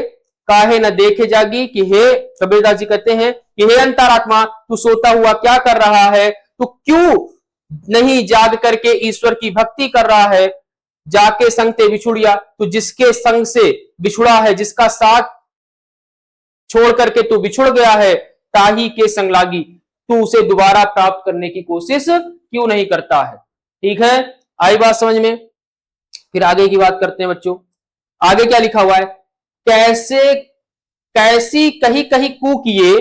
काहे न देखे जागी, कि हे कबीरदास जी कहते हैं कि हे अंतरात्मा तू सोता हुआ क्या कर रहा है, तू क्यों नहीं जाग करके ईश्वर की भक्ति कर रहा है। जाके संग ते बिछुड़िया, तू जिसके संग से बिछुड़ा है, जिसका साथ छोड़ करके तू बिछुड़ गया है, ताही के संग लागी, तू उसे दोबारा प्राप्त करने की कोशिश क्यों नहीं करता है, ठीक है। आई बात समझ में। फिर आगे की बात करते हैं बच्चों, आगे क्या लिखा हुआ है, कैसे कैसी कही कही कू किए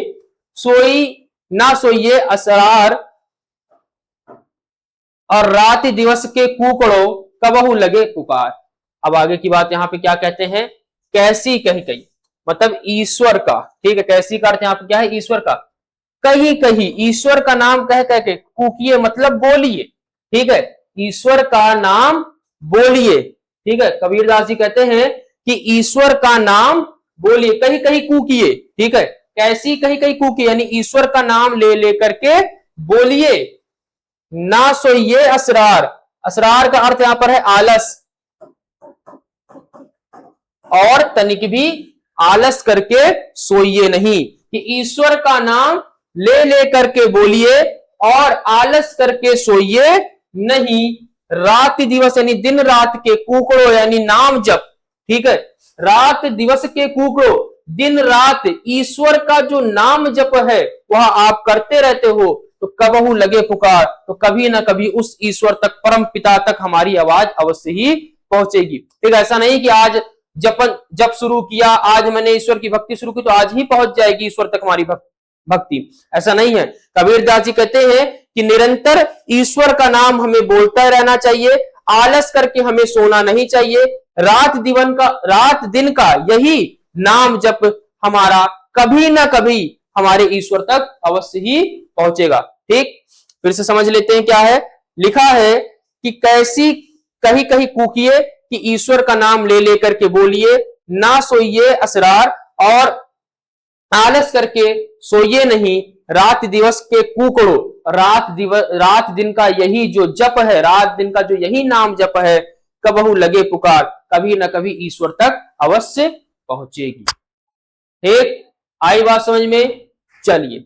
सोई ना सोइए असरार, और रात दिवस के कुकड़ो कबहू लगे पुकार। अब आगे की बात यहां पे क्या कहते हैं, कैसी कही कही मतलब ईश्वर का, ठीक है, कैसी का अर्थ यहां पे क्या है, ईश्वर का। कहीं कहीं ईश्वर का नाम कह कह के कूकिए मतलब बोलिए, ठीक है, ईश्वर का नाम बोलिए, ठीक है। कबीरदास जी कहते हैं कि ईश्वर का नाम बोलिए, कहीं कहीं कूकिए, ठीक है, कैसी कहीं कहीं कूकिए यानी ईश्वर का नाम ले लेकर के बोलिए। ना सोइए असरार, असरार का अर्थ यहां पर है आलस, और तनिक भी आलस करके सोइए नहीं, कि ईश्वर का नाम ले लेकर के बोलिए और आलस करके सोइए नहीं। रात दिवस यानी दिन रात के कुकड़ो यानी नाम जप, ठीक है, रात दिवस के कुकड़ो, दिन रात ईश्वर का जो नाम जप है वह आप करते रहते हो, तो कबहू लगे पुकार, तो कभी ना कभी उस ईश्वर तक, परम पिता तक हमारी आवाज अवश्य ही पहुंचेगी। ठीक है, ऐसा नहीं कि आज जप शुरू किया, आज मैंने ईश्वर की भक्ति शुरू की तो आज ही पहुंच जाएगी ईश्वर तक हमारी भक्ति, ऐसा नहीं है। कबीरदास जी कहते हैं कि निरंतर ईश्वर का नाम हमें बोलता रहना चाहिए, आलस करके हमें सोना नहीं चाहिए। रात दिन का यही नाम जप हमारा कभी ना कभी हमारे ईश्वर तक अवश्य ही पहुंचेगा। ठीक, फिर से समझ लेते हैं क्या है लिखा है कि कैसी कहीं कहीं कूकिए कि ईश्वर का नाम ले लेकर के बोलिए, ना सोइए असरार और आलस करके सोइए नहीं। रात दिवस के कुकड़ो, रात दिन का यही जो जप है, रात दिन का जो यही नाम जप है, कबहू लगे पुकार, कभी ना कभी ईश्वर तक अवश्य पहुंचेगी। ठीक, आई बात समझ में। चलिए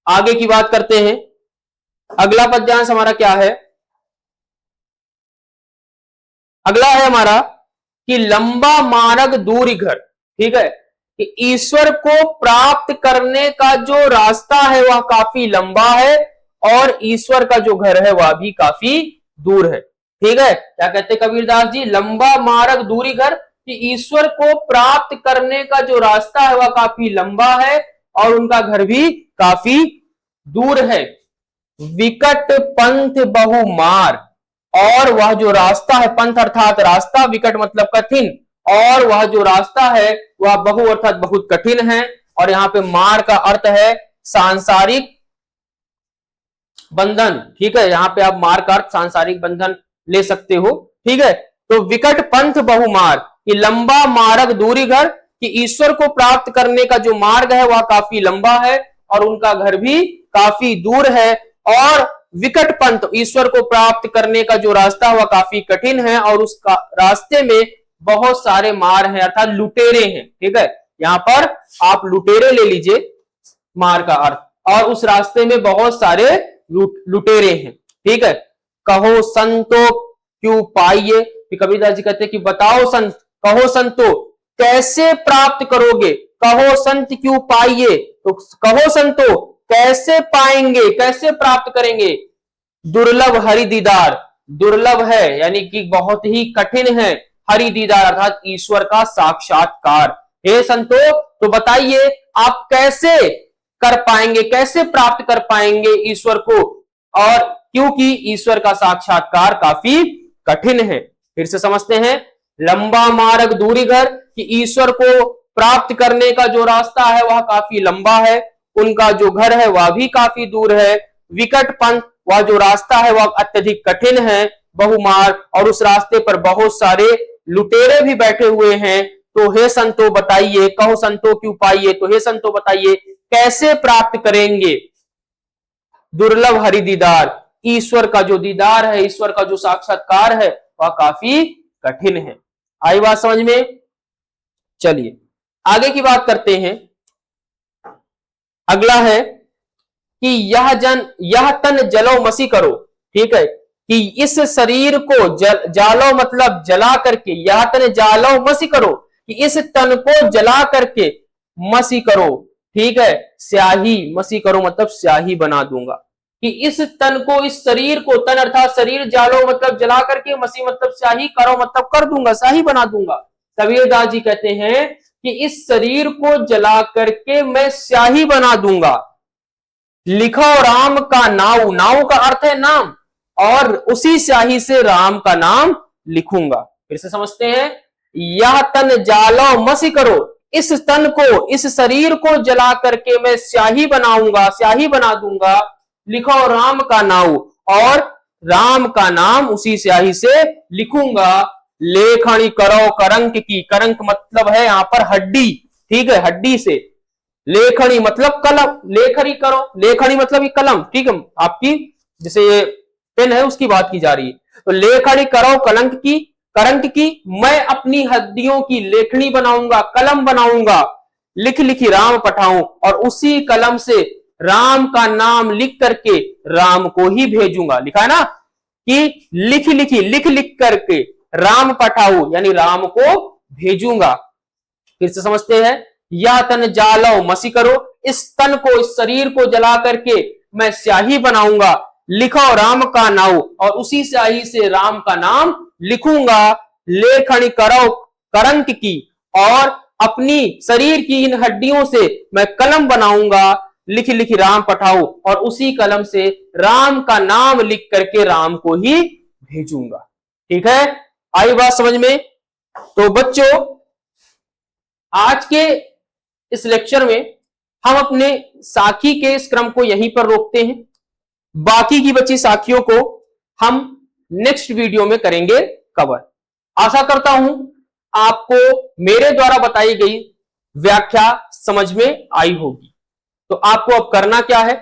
आगे की बात करते हैं। अगला पद्यांश हमारा क्या है, अगला है हमारा कि लंबा मार्ग दूरी घर। ठीक है, कि ईश्वर को प्राप्त करने का जो रास्ता है वह काफी लंबा है और ईश्वर का जो घर है वह भी काफी दूर है। ठीक है, क्या कहते हैं कबीरदास जी, लंबा मार्ग दूरी घर, कि ईश्वर को प्राप्त करने का जो रास्ता है वह काफी लंबा है और उनका घर भी काफी दूर है। विकट पंथ बहु मार, और वह जो रास्ता है, पंथ अर्थात रास्ता, विकट मतलब कठिन, और वह जो रास्ता है वह बहु अर्थात बहुत कठिन है। और यहां पे मार का अर्थ है सांसारिक बंधन। ठीक है, यहां पे आप मार का अर्थ सांसारिक बंधन ले सकते हो। ठीक है, तो विकट पंथ बहु मार, कि लंबा मार्ग दूरी घर, कि ईश्वर को प्राप्त करने का जो मार्ग है वह काफी लंबा है और उनका घर भी काफी दूर है। और विकट पंथ, ईश्वर को प्राप्त करने का जो रास्ता है वह काफी कठिन है और उस रास्ते में बहुत सारे मार हैं अर्थात लुटेरे हैं। ठीक है, यहां पर आप लुटेरे ले लीजिए मार का अर्थ, और उस रास्ते में बहुत सारे लुटेरे हैं। ठीक है, कहो संतो क्यों पाइए, कबीरदास जी कहते हैं कि बताओ संत, कहो संतो कैसे प्राप्त करोगे, कहो संत क्यों पाइए, तो कहो संतो कैसे पाएंगे, कैसे प्राप्त करेंगे। दुर्लभ हरि दीदार, दुर्लभ है यानी कि बहुत ही कठिन है, हरि दीदार अर्थात ईश्वर का साक्षात्कार। हे संतो तो बताइए आप कैसे कर पाएंगे, कैसे प्राप्त कर पाएंगे ईश्वर को, और क्योंकि ईश्वर का साक्षात्कार काफी कठिन है। फिर से समझते हैं, लंबा मार्ग दूरी घर, कि ईश्वर को प्राप्त करने का जो रास्ता है वह काफी लंबा है, उनका जो घर है वह भी काफी दूर है। विकट पंथ, वह जो रास्ता है वह अत्यधिक कठिन है, बहुमार, और उस रास्ते पर बहुत सारे लुटेरे भी बैठे हुए हैं। तो हे संतो बताइए, कहो संतो क्यों पाइए, तो हे संतो बताइए कैसे प्राप्त करेंगे दुर्लभ हरि दीदार, ईश्वर का जो दीदार है, ईश्वर का जो साक्षात्कार है वह काफी कठिन है। आई बात समझ में। चलिए आगे की बात करते हैं। अगला है कि यह तन जलो मसी करो। ठीक है, कि इस शरीर को जालो मतलब जला करके, यह तन जालो मसी करो, कि इस तन को जला करके मसी करो। ठीक है, स्याही, मसी करो मतलब स्याही बना दूंगा, कि इस तन को, इस शरीर को, तन अर्थात शरीर, जालो मतलब जला करके, मसी मतलब स्याही, करो मतलब कर दूंगा, स्याही बना दूंगा। कबीरदास जी कहते हैं कि इस शरीर को जला करके मैं स्याही बना दूंगा। लिखो राम का नाऊ, नाऊ का अर्थ है नाम, और उसी स्याही से राम का नाम लिखूंगा। फिर से समझते हैं, यह तन जालो मसी करो, इस तन को, इस शरीर को जला करके मैं स्याही बनाऊंगा, स्याही बना दूंगा। लिखो राम का नाऊ, और राम का नाम उसी स्याही से लिखूंगा। लेखनी करो करंक की, करंक मतलब है यहां पर हड्डी, ठीक है, हड्डी से। लेखनी मतलब कलम, लेखनी करो, लेखनी मतलब ये कलम, ठीक है, आपकी जैसे ये पेन है उसकी बात की जा रही है। तो लेखनी करो कलंक की, करंक की, मैं अपनी हड्डियों की लेखनी बनाऊंगा, कलम बनाऊंगा। लिख लिखी राम पठाऊं, और उसी कलम से राम का नाम लिख करके राम को ही भेजूंगा। लिखा है ना कि लिख लिखी, लिख लिख करके राम पठाऊ, यानी राम को भेजूंगा। फिर से समझते हैं, या तन जालो मसी करो, इस तन को, इस शरीर को जला करके मैं स्याही बनाऊंगा। लिखो राम का नाऊ, और उसी स्याही से राम का नाम लिखूंगा। लेखनी करो करंक की, और अपनी शरीर की इन हड्डियों से मैं कलम बनाऊंगा। लिख लिख राम पठाऊ, और उसी कलम से राम का नाम लिख करके राम को ही भेजूंगा। ठीक है, आई बात समझ में? तो बच्चों, आज के इस लेक्चर में हम अपने साखी के इस क्रम को यहीं पर रोकते हैं। बाकी की बची साखियों को हम नेक्स्ट वीडियो में करेंगे कवर। आशा करता हूं आपको मेरे द्वारा बताई गई व्याख्या समझ में आई होगी। तो आपको अब करना क्या है,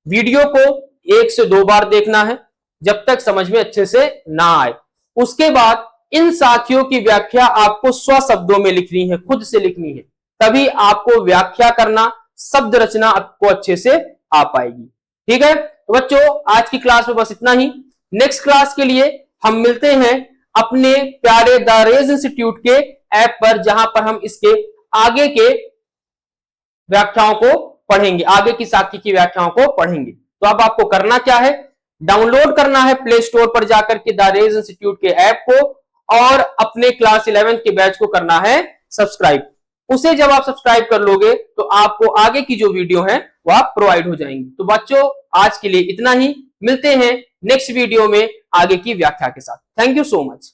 वीडियो को 1 से 2 बार देखना है जब तक समझ में अच्छे से ना आए। उसके बाद इन साखियों की व्याख्या आपको स्व शब्दों में लिखनी है, खुद से लिखनी है, तभी आपको व्याख्या करना, शब्द रचना आपको अच्छे से आ पाएगी। ठीक है, तो बच्चों आज की क्लास में बस इतना ही। नेक्स्ट क्लास के लिए हम मिलते हैं अपने प्यारे द रेज इंस्टीट्यूट के ऐप पर, जहां पर हम इसके आगे के व्याख्याओं को पढ़ेंगे, आगे की साखी की व्याख्याओं को पढ़ेंगे। तो अब आपको करना क्या है, डाउनलोड करना है प्ले स्टोर पर जाकर के द रेज इंस्टीट्यूट के ऐप को, और अपने क्लास 11 के बैच को करना है सब्सक्राइब। उसे जब आप सब्सक्राइब कर लोगे तो आपको आगे की जो वीडियो है वो आप प्रोवाइड हो जाएंगी। तो बच्चों आज के लिए इतना ही, मिलते हैं नेक्स्ट वीडियो में आगे की व्याख्या के साथ। Thank you so much.